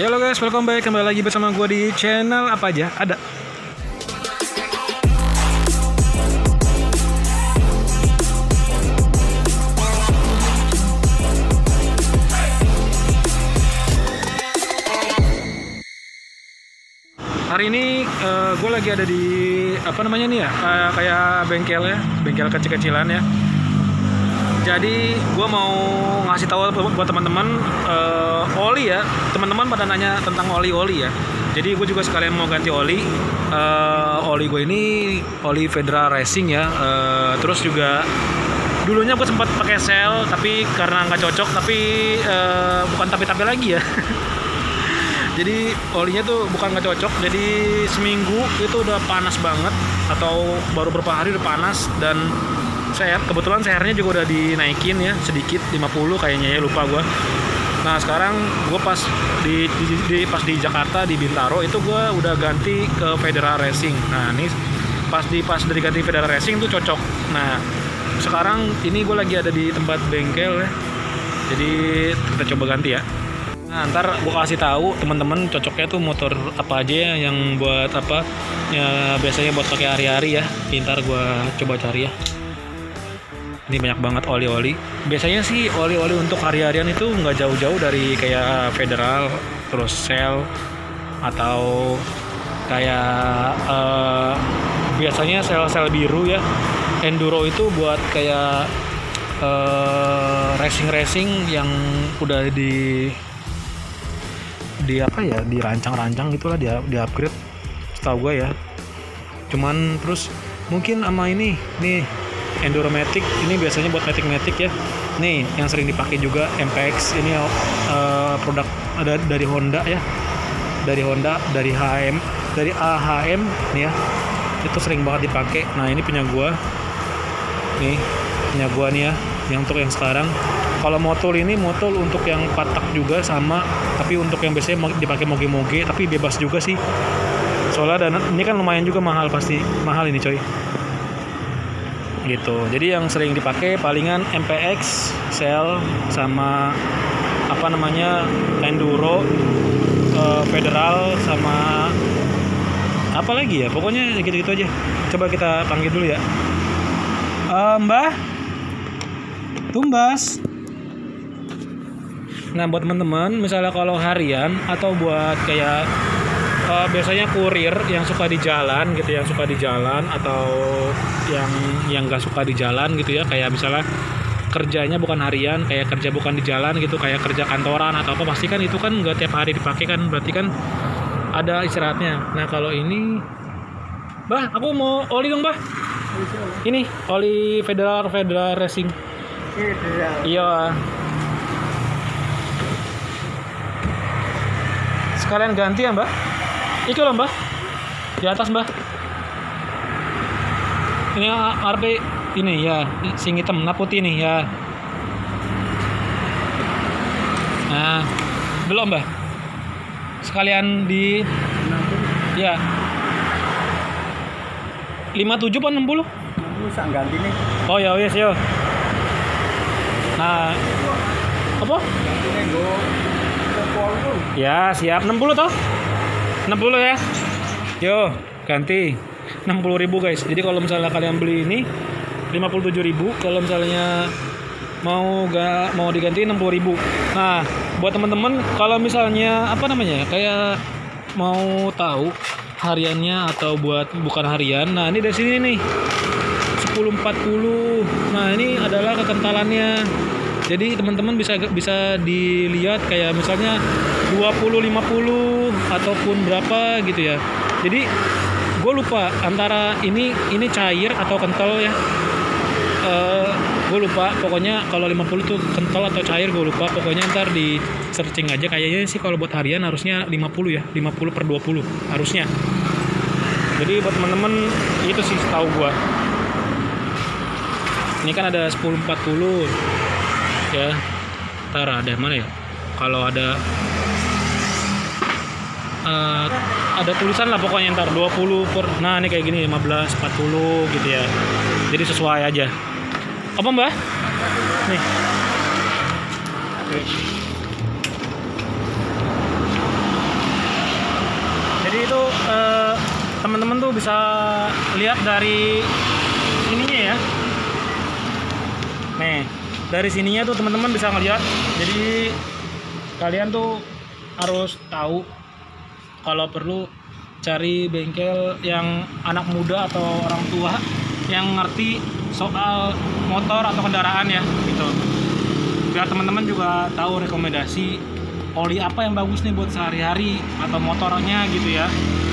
Halo guys, welcome back, kembali lagi bersama gue di channel apa aja ada. Hari ini gue lagi ada di apa namanya nih ya, kayak bengkel ya, bengkel kecil-kecilan ya. Jadi gue mau ngasih tahu buat teman-teman oli ya. Teman-teman pada nanya tentang oli ya. Jadi gue juga sekalian mau ganti oli. Oli gue ini oli Federal Racing ya. Terus juga dulunya gue sempat pakai Shell, tapi karena nggak cocok. Tapi bukan tapi lagi ya. Jadi olinya tuh bukan nggak cocok. Jadi seminggu itu udah panas banget, atau baru beberapa hari udah panas. Dan kebetulan sehernya juga udah dinaikin ya, sedikit 50 kayaknya ya, lupa gue. Nah sekarang gue pas di Jakarta di Bintaro itu gue udah ganti ke Federal Racing. Nah ini pas dari ganti Federal Racing tuh cocok. Nah sekarang ini gue lagi ada di tempat bengkel ya, jadi kita coba ganti ya. Nah ntar gue kasih tahu teman-teman cocoknya tuh motor apa aja ya, yang buat apa ya, biasanya buat pakai hari-hari ya. Ntar gue coba cari ya. Ini banyak banget oli-oli. Biasanya sih oli-oli untuk hari-harian itu nggak jauh-jauh dari kayak Federal, terus Shell, atau kayak biasanya sel biru ya. Enduro itu buat kayak racing yang udah di apa ya, dirancang-rancang gitulah, di upgrade setahu gue ya. Cuman terus mungkin sama ini nih Enduromatic, ini biasanya buat matic ya. Nih yang sering dipakai juga MPX ini produk ada dari Honda ya, dari HM, dari AHM nih ya, itu sering banget dipakai. Nah ini punya gua nih ya, yang untuk yang sekarang. Kalau motul untuk yang patak juga sama, tapi untuk yang biasanya dipakai moge-moge, tapi bebas juga sih. Soalnya dan ini kan lumayan juga mahal, pasti mahal ini coy. Gitu. Jadi yang sering dipakai palingan MPX, Shell, sama apa namanya Enduro, Federal, sama apa lagi ya, pokoknya gitu-gitu aja. Coba kita panggil dulu ya. Mbah Tumbas. Nah buat teman-teman misalnya kalau harian atau buat kayak biasanya kurir yang suka di jalan gitu, atau yang nggak suka di jalan gitu ya, kayak misalnya kerjanya bukan harian, kayak kerja bukan di jalan gitu, kayak kerja kantoran atau apa, pasti kan itu kan nggak tiap hari dipakai kan, berarti kan ada istirahatnya. Nah kalau ini, Bah, aku mau oli dong, Bah. Ini oli Federal Racing. Iya. Sekalian ganti ya, Mbak. Itu loh, Mbak. Di atas, Mbak. Ini RP ini ya, sing hitam, nah putih nih ya. Nah, belum, Mbak. Sekalian di ya. 57 apa 60? 60 sak ganti nih. Oh ya, wes yo. Nah, apa? Gantine nggo kepol. Ya, siap 60 toh? 60 ya. Yo, ganti 60.000 guys. Jadi kalau misalnya kalian beli ini 57.000, kalau misalnya mau diganti 60.000. Nah, buat teman-teman kalau misalnya apa namanya? Kayak mau tahu hariannya atau buat bukan harian. Nah, ini dari sini nih. 1040. Nah, ini adalah kekentalannya. Jadi teman-teman bisa dilihat kayak misalnya 20-50 ataupun berapa gitu ya. Jadi gue lupa antara ini cair atau kental ya. Gue lupa, pokoknya kalau 50 tuh kental atau cair gue lupa. Pokoknya ntar di searching aja. Kayaknya sih kalau buat harian harusnya 50 ya, 50/20 harusnya. Jadi buat teman-teman itu sih tahu gue. Ini kan ada 1040 ya. Ntar ada mana ya, kalau ada tulisan lah pokoknya ntar 20 per, nah ini kayak gini 15, 40 gitu ya. Jadi sesuai aja. Apa Mbak? Nih. tuh teman-teman tuh bisa lihat dari ininya ya. Nih, dari sininya tuh teman-teman bisa ngeliat. Jadi kalian tuh harus tahu kalau perlu cari bengkel yang anak muda atau orang tua yang ngerti soal motor atau kendaraan ya gitu. Biar teman-teman juga tahu rekomendasi oli apa yang bagus nih buat sehari-hari atau motornya gitu ya.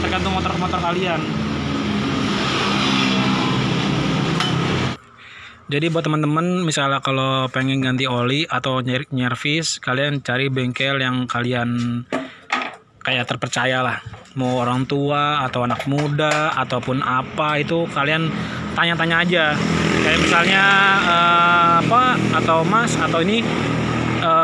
Tergantung motor kalian. Jadi buat teman-teman misalnya kalau pengen ganti oli atau nyervis, kalian cari bengkel yang kalian kayak terpercaya lah. Mau orang tua atau anak muda ataupun apa itu kalian tanya-tanya aja. Kayak misalnya apa atau Mas atau ini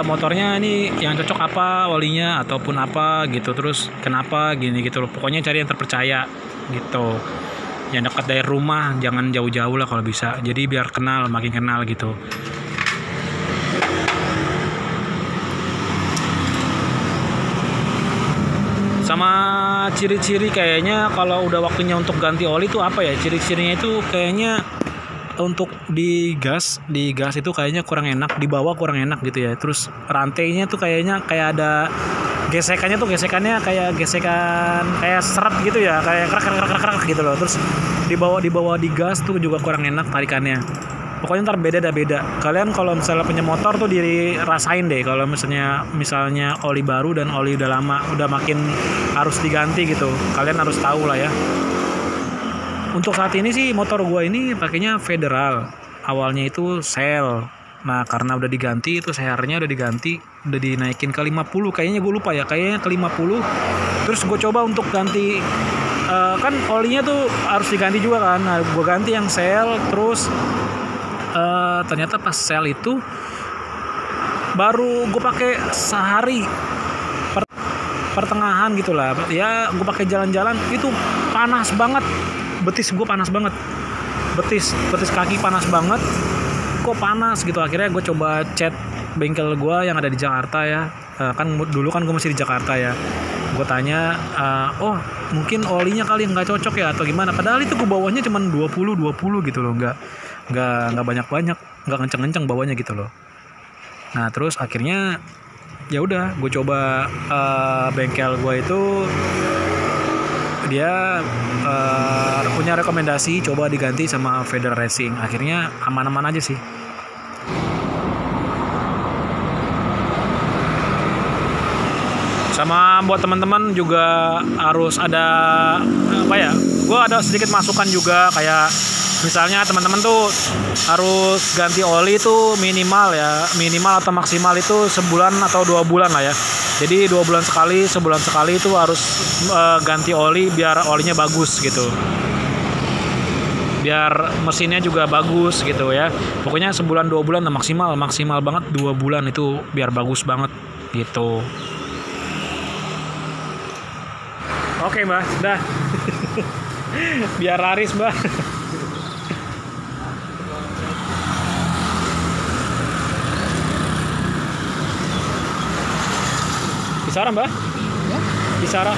motornya ini yang cocok apa olinya ataupun apa gitu, terus kenapa gini gitu loh. Pokoknya cari yang terpercaya gitu. Yang dekat dari rumah, jangan jauh-jauh lah kalau bisa. Jadi biar kenal, makin kenal gitu. Sama ciri-ciri kayaknya kalau udah waktunya untuk ganti oli itu apa ya? Ciri-cirinya itu kayaknya untuk di gas itu kayaknya kurang enak, di bawah kurang enak gitu ya. Terus rantainya tuh kayaknya kayak ada gesekannya kayak gesekan kayak seret gitu ya, kayak kerak gitu loh. Terus di bawah di gas tuh juga kurang enak tarikannya. Pokoknya ntar beda. Kalian kalau misalnya punya motor tuh dirasain deh kalau misalnya oli baru dan oli udah lama, udah makin harus diganti gitu. Kalian harus tahu lah ya. Untuk saat ini sih motor gua ini pakainya Federal. Awalnya itu Cell. Nah, karena udah diganti itu CR-nya udah diganti, udah dinaikin ke 50. Kayaknya gue lupa ya, kayaknya ke 50. Terus gue coba untuk ganti kan olinya tuh harus diganti juga kan. Nah, gue ganti yang Cell, terus ternyata pas Cell itu baru gue pakai sehari pertengahan gitulah. Ya, gue pakai jalan-jalan itu panas banget. Betis gue panas banget. Betis kaki panas banget. Kok panas gitu. Akhirnya gue coba chat bengkel gue yang ada di Jakarta ya. Kan dulu kan gue masih di Jakarta ya. Gue tanya, oh mungkin olinya kali nggak cocok ya atau gimana. Padahal itu gue bawahnya cuma 20 gitu loh, nggak banyak, nggak kenceng bawahnya gitu loh. Nah terus akhirnya ya udah gue coba bengkel gue itu dia punya rekomendasi coba diganti sama Federal Racing. Akhirnya aman-aman aja sih. Sama buat teman-teman juga harus ada apa ya? Gue ada sedikit masukan juga kayak misalnya teman-teman tuh harus ganti oli itu minimal atau maksimal itu sebulan atau 2 bulan lah ya. Jadi 2 bulan sekali, sebulan sekali itu harus ganti oli biar olinya bagus gitu. Biar mesinnya juga bagus gitu ya. Pokoknya sebulan 2 bulan maksimal banget 2 bulan itu biar bagus banget gitu. Oke Mbak, dah. Biar laris Mbak. Kisara Mbak? Ya? Kisara.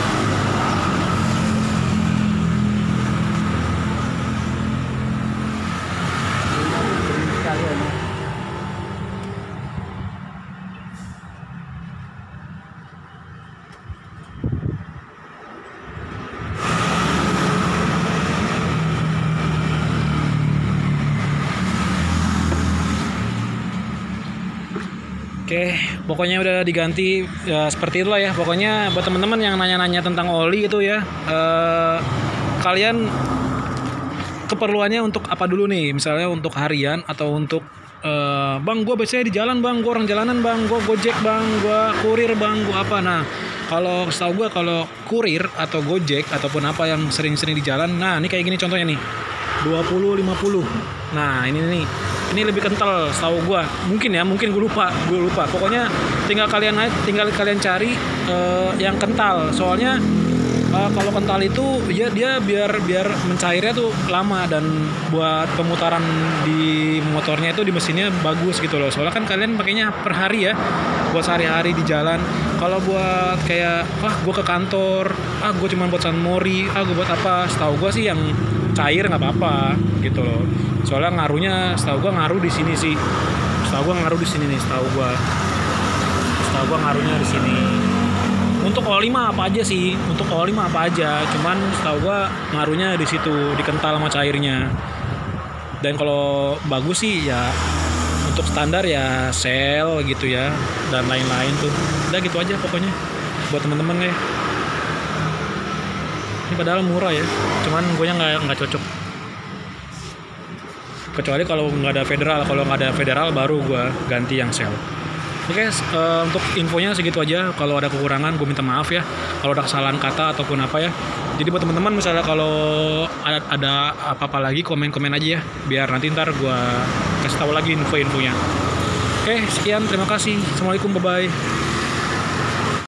Oke, pokoknya udah diganti ya, seperti itulah ya. Pokoknya buat teman-teman yang nanya-nanya tentang oli itu ya, kalian keperluannya untuk apa dulu nih? Misalnya untuk harian atau untuk bang, gue biasanya di jalan bang, gue orang jalanan bang, gue gojek bang, gue kurir bang, gue apa? Nah, kalau setahu gue kalau kurir atau gojek ataupun apa yang sering-sering di jalan, nah ini kayak gini contohnya nih, 20-50. Nah ini lebih kental setahu gue, mungkin gue lupa. Pokoknya tinggal kalian cari yang kental, soalnya Kalau kental itu dia biar mencairnya tuh lama, dan buat pemutaran di motornya itu di mesinnya bagus gitu loh. Soalnya kan kalian pakainya per hari ya, buat sehari-hari di jalan. Kalau buat kayak gue ke kantor, gue cuma buat San Mori, gue buat apa? Setahu gue sih yang cair nggak apa-apa gitu loh. Soalnya ngaruhnya, setahu gue ngaruh di sini sih. Setahu gue ngaruh di sini nih, setahu gue ngaruhnya di sini. Untuk oli mah apa aja sih? Untuk oli mah apa aja. Cuman setahu gua ngaruhnya di situ, di kental sama cairnya. Dan kalau bagus sih ya untuk standar ya sel gitu ya, dan lain-lain tuh. Udah gitu aja pokoknya buat teman-teman ya. Ini padahal murah ya. Cuman gue nggak cocok. Kecuali kalau nggak ada federal. Kalau nggak ada federal baru gua ganti yang sel. Oke, untuk infonya segitu aja. Kalau ada kekurangan, gue minta maaf ya. Kalau ada kesalahan kata ataupun apa ya. Jadi buat teman-teman, misalnya kalau ada apa-apa lagi, komen-komen aja ya. Biar nanti ntar gue kasih tahu lagi info-infonya. Oke, sekian. Terima kasih. Assalamualaikum, bye-bye.